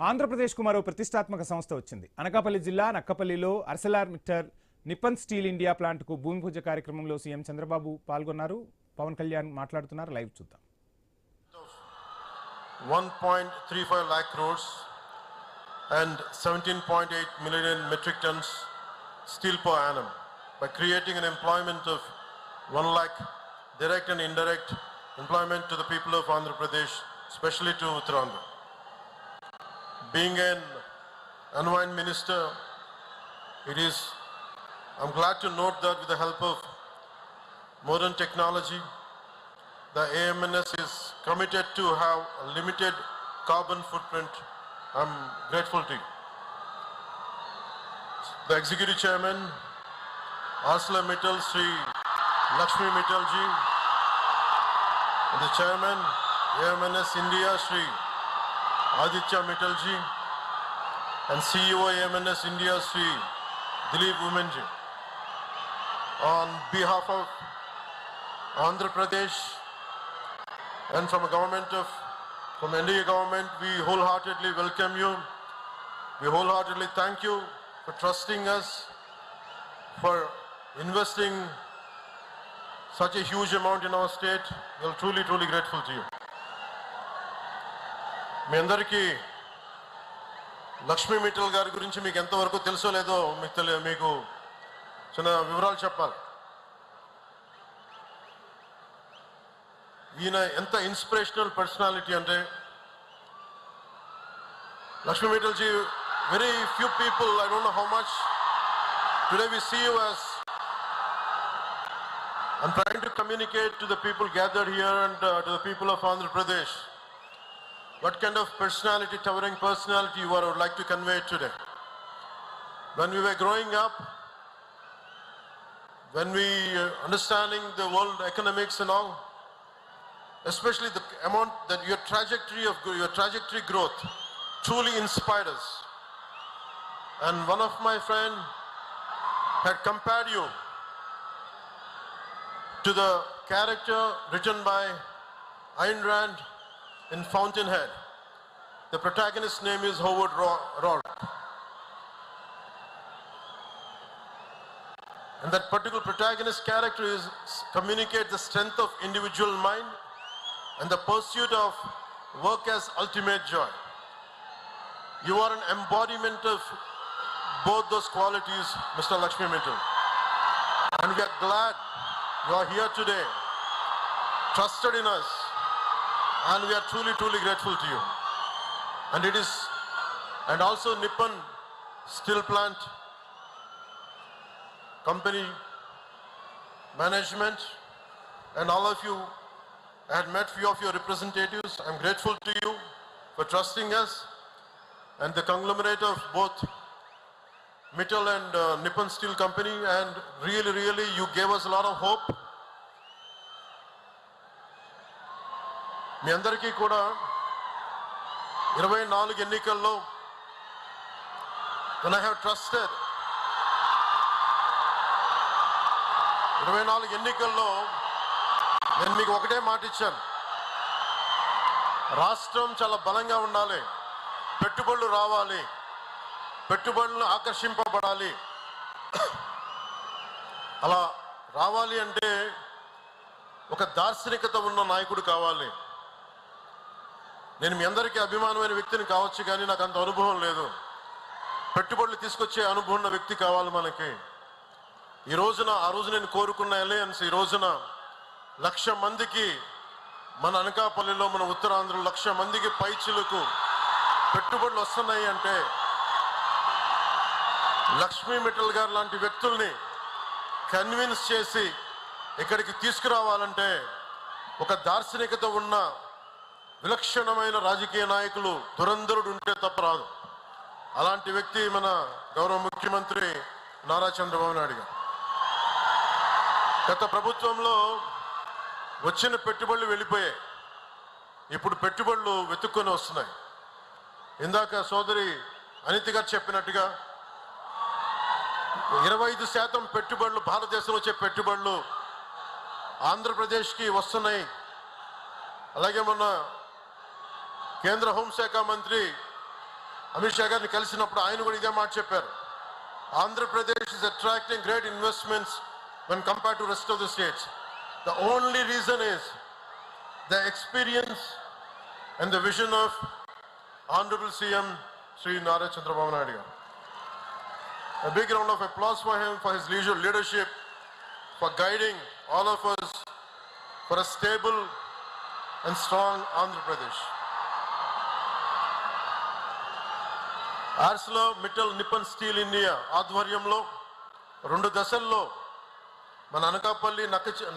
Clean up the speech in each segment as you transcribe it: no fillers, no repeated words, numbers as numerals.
ఆంధ్రప్రదేశ్కు మరో ప్రతిష్టాత్మక సంస్థ వచ్చింది. అనకాపల్లి జిల్లా నక్కపల్లిలో ArcelorMittal నిప్పన్ స్టీల్ ఇండియా ప్లాంట్కు భూమి పూజ కార్యక్రమంలో సీఎం చంద్రబాబు పాల్గొన్నారు. పవన్ కళ్యాణ్ మాట్లాడుతున్నారు. లైవ్ చూద్దాం. 1.35 lakh crores and 17.8 million metric tons steel per annum by creating an employment of 1 lakh direct and indirect employment to the people of Andhra Pradesh, especially to Uttarakhand. Being an environment minister, I'm glad to note that with the help of modern technology, the AMNS is committed to have a limited carbon footprint. I'm grateful to you. The Executive Chairman, ArcelorMittal, Sri Lakshmi Mittal ji, and the Chairman, AMNS India, Sri Aditya Mittal ji, and CEO AMNS India, Sri Dilip Women ji. On behalf of Andhra Pradesh and from NDA government, we wholeheartedly welcome you. We wholeheartedly thank you for trusting us, for investing such a huge amount in our state. We are truly, truly grateful to you. మీ అందరికీ లక్ష్మీ మిట్టల్ గారి గురించి మీకు ఎంతవరకు తెలుసో లేదో మీకు చిన్న వివరాలు చెప్పాలి. ఈయన ఎంత ఇన్స్పిరేషనల్ పర్సనాలిటీ అంటే, Lakshmi Mittal ji, very few people, I don't know how much, today we see you as, I'm trying to communicate to the people gathered here and to the people of Andhra Pradesh what kind of personality, towering personality you are, I would like to convey today. When we were growing up, when we understanding the world economics and all, especially the amount that your trajectory growth truly inspired us. And one of my friend had compared you to the character written by Ayn Rand in Fountainhead. The protagonist's name is Howard Roark. And that particular protagonist character communicates the strength of individual mind and the pursuit of work as ultimate joy. You are an embodiment of both those qualities, Mr. Lakshmi Mittal. And we are glad you are here today, trusted in us, and we are truly, truly grateful to you. And also Nippon Steel Plant Company management and all of you. I had met few of your representatives. I'm grateful to you for trusting us, and the conglomerate of both Mittal and Nippon Steel Company, and really you gave us a lot of hope. మీ అందరికీ కూడా 24 ఎన్నికల్లో when I have trusted 24 ఎన్నికల్లో నేను మీకు ఒకటే మాట ఇచ్చాను, రాష్ట్రం చాలా బలంగా ఉండాలి, పెట్టుబడులు రావాలి, పెట్టుబడులు ఆకర్షింపబడాలి. అలా రావాలి అంటే ఒక దార్శనికత ఉన్న నాయకుడు కావాలి. నేను మీ అందరికీ అభిమానమైన వ్యక్తిని కావచ్చు, కానీ నాకు అంత అనుభవం లేదు. పెట్టుబడులు తీసుకొచ్చే అనుభవం ఉన్న వ్యక్తి కావాలి మనకి. ఆ రోజు నేను కోరుకున్న అలయన్స్ ఈ రోజున 1,00,000 మందికి, మన అనకాపల్లిలో, మన ఉత్తరాంధ్రలో 1,00,000 మందికి పైచిలకు పెట్టుబడులు వస్తున్నాయి అంటే, లక్ష్మీ మిట్టల్ గారు లాంటి వ్యక్తుల్ని కన్విన్స్ చేసి ఇక్కడికి తీసుకురావాలంటే ఒక దార్శనికత ఉన్న విలక్షణమైన రాజకీయ నాయకులు, దురంధరుడు ఉంటే తప్ప రాదు. అలాంటి వ్యక్తి మన గౌరవ ముఖ్యమంత్రి నారా చంద్రబాబు నాయుడు గారు. గత ప్రభుత్వంలో వచ్చిన పెట్టుబడులు వెళ్ళిపోయాయి, ఇప్పుడు పెట్టుబడులు వెతుక్కొని వస్తున్నాయి. ఇందాక సోదరి అనిత గారు చెప్పినట్టుగా 25% పెట్టుబడులు, భారతదేశంలో వచ్చే పెట్టుబడులు ఆంధ్రప్రదేశ్కి వస్తున్నాయి. అలాగే మొన్న కేంద్ర హోంశాఖ మంత్రి అమిత్ షా గారిని కలిసినప్పుడు ఆయన కూడా ఇదే మాట చెప్పారు. Andhra Pradesh is attracting great investments when compared to rest of the states. The only reason is the experience and the vision of Honorable CM Sri Nara Chandrababu Naidu garu. A big round of applause for him, for his leadership, for guiding all of us for a stable and strong Andhra Pradesh. ArcelorMittal Nippon Steel India ఆధ్వర్యంలో 2 దశల్లో మన అనకాపల్లి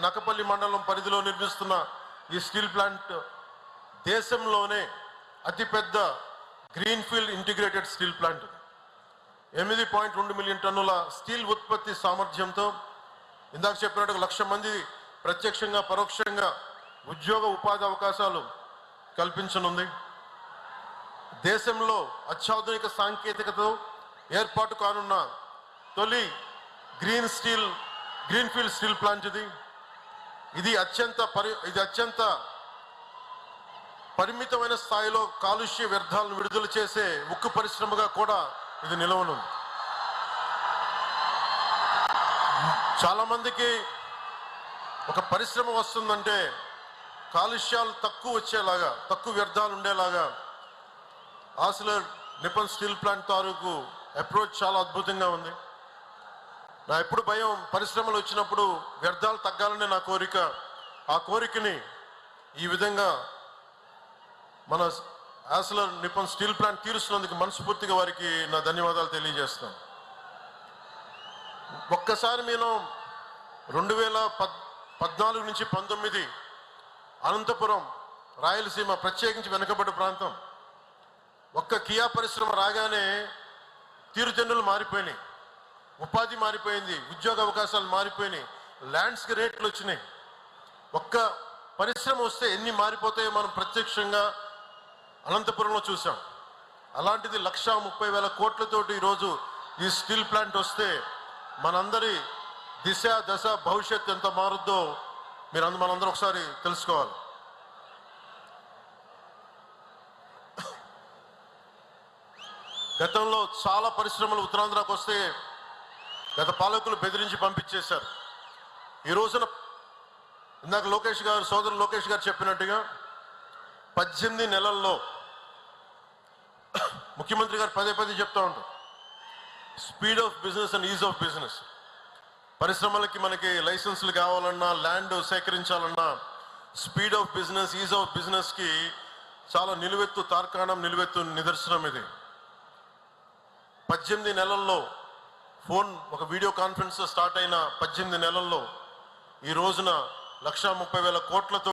నక్కపల్లి మండలం పరిధిలో నిర్మిస్తున్న ఈ steel plant దేశంలోనే అతిపెద్ద greenfield integrated steel plant. 8.2 million టన్నుల స్టీల్ ఉత్పత్తి సామర్థ్యంతో ఇందాక చెప్పినట్టు 1,00,000 మంది ప్రత్యక్షంగా పరోక్షంగా ఉద్యోగ ఉపాధి అవకాశాలు కల్పించనుంది. దేశంలో అత్యాధునిక సాంకేతికతతో ఏర్పాటు కానున్న తొలి గ్రీన్ఫీల్డ్ స్టీల్ ప్లాంట్ ఇది అత్యంత పరిమితమైన స్థాయిలో కాలుష్య వ్యర్థాలను విడుదల చేసే ఉక్కు పరిశ్రమగా కూడా ఇది నిలవనుంది. చాలా మందికి ఒక పరిశ్రమ వస్తుందంటే కాలుష్యాలు తక్కువ వచ్చేలాగా, తక్కువ వ్యర్థాలు ఉండేలాగా ఆర్సిలర్ నిప్పన్ స్టీల్ ప్లాంట్ తాలూకు అప్రోచ్ చాలా అద్భుతంగా ఉంది. నా ఎప్పుడు భయం పరిశ్రమలు వచ్చినప్పుడు వ్యర్థాలు తగ్గాలనే నా కోరిక. ఆ కోరికని ఈ విధంగా మన ఆర్సిలర్ నిప్పన్ స్టీల్ ప్లాంట్ తీరుస్తున్నందుకు మనస్ఫూర్తిగా వారికి నా ధన్యవాదాలు తెలియజేస్తాను. ఒక్కసారి నేను 2014 నుంచి 19 అనంతపురం రాయలసీమ ప్రత్యేకించి వెనుకబడ్డ ప్రాంతం ఒక్క కియా పరిశ్రమ రాగానే తీరుతెన్నులు మారిపోయినాయి, ఉపాధి మారిపోయింది, ఉద్యోగ అవకాశాలు మారిపోయినాయి, ల్యాండ్స్కి రేట్లు వచ్చినాయి. ఒక్క పరిశ్రమ వస్తే ఎన్ని మారిపోతాయో మనం ప్రత్యక్షంగా అనంతపురంలో చూసాం. అలాంటిది 1,30,000 కోట్లతోటి ఈరోజు ఈ స్టీల్ ప్లాంట్ వస్తే మనందరి దిశ దశ భవిష్యత్తు ఎంత మారుద్దో మనందరూ ఒకసారి తెలుసుకోవాలి. గతంలో చాలా పరిశ్రమలు ఉత్తరాంధ్రకు వస్తే గత పాలకులు బెదిరించి పంపించేశారు. ఈ రోజున ఇందాక సోదరులు లోకేష్ గారు చెప్పినట్టుగా 18 నెలల్లో ముఖ్యమంత్రి గారు పదే చెప్తా ఉంటారు, speed of business and ease of business. పరిశ్రమలకి మనకి లైసెన్సులు కావాలన్నా, ల్యాండ్ సేకరించాలన్నా speed of business, ease of బిజినెస్కి చాలా నిలువెత్తు నిదర్శనం ఇది. 18 నెలల్లో ఒక వీడియో కాన్ఫరెన్స్ స్టార్ట్ అయిన 18 నెలల్లో ఈ రోజున 1,30,000 కోట్లతో